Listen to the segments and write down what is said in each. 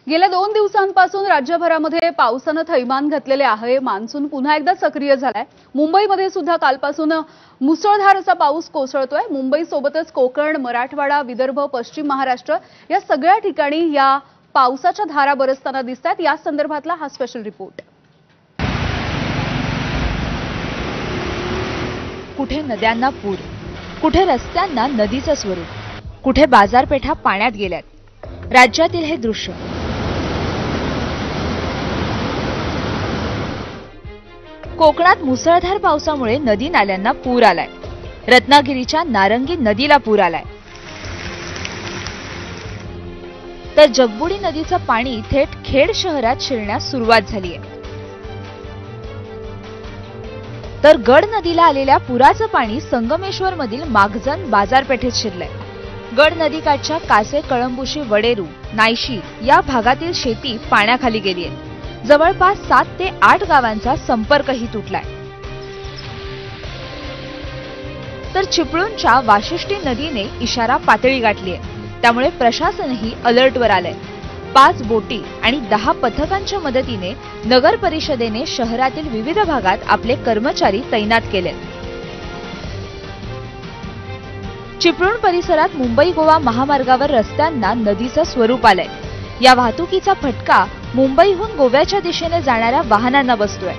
गेल्या 2 दिवसांपासून राज्यभरामध्ये पावसाने थैमान घातलेले आहे। मान्सून पुन्हा एकदा सक्रिय झालाय। मुंबईमध्ये सुद्धा कालपासून मुसळधार असा पाऊस कोसळतोय। मुंबईसोबतच कोकण, मराठवाडा, विदर्भ, पश्चिम महाराष्ट्र या सगळ्या ठिकाणी या पावसाच्या धारा बरसताना दिसतात। या संदर्भातला हा स्पेशल रिपोर्ट। कुठे नद्यांना पूर, कुठे रस्त्यांना नदीचं स्वरूप, कुठे बाजारपेठा पाण्यात गेल्यात। राज्यातील हे दृश्य कोकणात मुसळधार पावसामुळे नदी नाल्यांना पूर आलाय। रत्नागिरीच्या नारंगी नदीला पूर आलाय, तर जगबुडी नदीचं पाणी थेट खेड शहरात शिरण्यास सुरुवात झाली आहे। तर गड नदीला आलेल्या पुराचं पाणी संगमेश्वर मधील मागजन बाजारपेठेत शिरलंय। गड नदीकाठच्या कासे, कळंबुशी, वडेरू, नायशी या भागातील शेती पाण्याखाली गेली आहे। जवळपास 7 ते 8 गावांचा संपर्कही तुटलाय। तर चिपळूणच्या वाशिष्ठी नदीने इशारा पातळी गाठली आहे, त्यामुळे प्रशासनही अलर्टवर आलंय। 5 बोटी आणि 10 पथकांच्या मदतीने नगर परिषदेने शहरातील विविध भागात आपले कर्मचारी तैनात केलेत। चिपळूण परिसरात मुंबई गोवा महामार्गावर रस्त्यांना नदीचं स्वरूप आलंय। या वाहतुकीचा फटका मुंबईहून गोव्याच्या दिशेने जाणाऱ्या वाहनांना बसतोय।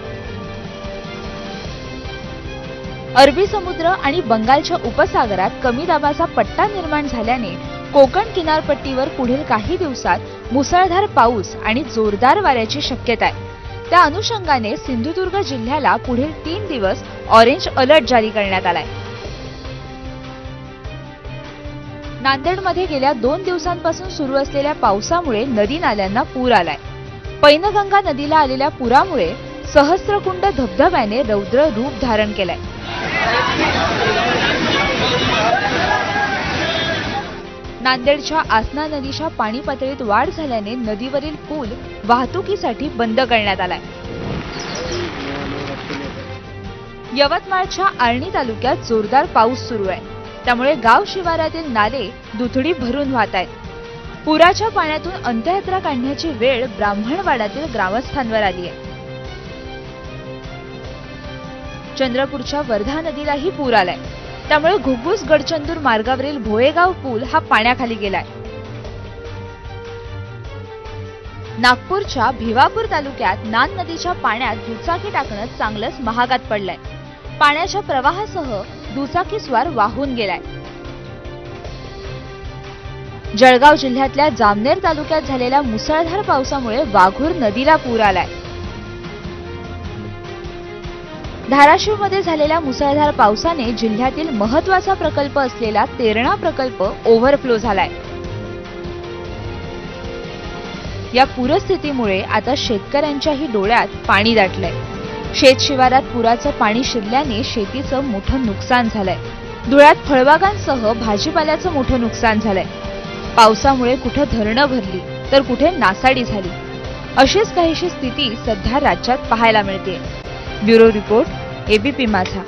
अरबी समुद्र आणि बंगालच्या उपसागरात कमी दाबाचा पट्टा निर्माण झाल्याने कोकण किनारपट्टीवर पुढील काही दिवसात मुसळधार पाऊस आणि जोरदार वाऱ्याची शक्यता आहे। त्या अनुषंगाने सिंधुदुर्ग जिल्ह्याला पुढील 3 दिवस ऑरेंज अलर्ट जारी करण्यात आलाय। नांदेडमध्ये गेल्या 2 दिवसांपासून सुरू असलेल्या पावसामुळे नदी नाल्यांना पूर आलाय। पैनगंगा नदीला आलेल्या पुरामुळे सहस्त्रकुंड धबधब्याने रौद्र रूप धारण केलंय। नांदेडच्या आसना नदीच्या पाणी पातळीत वाढ झाल्याने नदीवरील पूल वाहतुकीसाठी बंद करण्यात आलाय। यवतमाळच्या आर्णी तालुक्यात जोरदार पाऊस सुरू आहे, त्यामुळे गाव शिवारातील नाले दुथडी भरून वाहत आहेत। पुराच्या पाण्यातून अंत्ययात्रा काढण्याची वेळ ब्राह्मणवाडातील ग्रामस्थांवर आली आहे। चंद्रपूरच्या वर्धा नदीलाही पूर आलाय, त्यामुळे घुग्गुस गडचंदूर मार्गावरील भोयेगाव पूल हा पाण्याखाली गेलाय। नागपूरच्या भिवापूर तालुक्यात नान नदीच्या पाण्यात दुचाकी टाकणं चांगलंच महागात पडलंय। पाण्याच्या प्रवाहासह दुचाकीस्वार वाहून गेलाय। जळगाव जिल्ह्यातल्या जामनेर तालुक्यात झालेल्या मुसळधार पावसामुळे वाघूर नदीला पूर आलाय। धाराशिवमध्ये झालेल्या मुसळधार पावसाने जिल्ह्यातील महत्त्वाचा प्रकल्प असलेला तेरणा प्रकल्प ओव्हरफ्लो झालाय। या पूरस्थितीमुळे आता शेतकऱ्यांच्याही डोळ्यात पाणी दाटलंय। शेत शिवारात पुराचं पाणी शिरल्याने शेतीचं मोठं नुकसान झालंय। धुळ्यात फळबागांसह भाजीपाल्याचं मोठं नुकसान झालंय। पावसामुळे कुठे धरणं भरली तर कुठे नासाडी झाली, अशीच काहीशी स्थिती सध्या राज्यात पाहायला मिळते। ब्युरो रिपोर्ट, एबीपी माझा।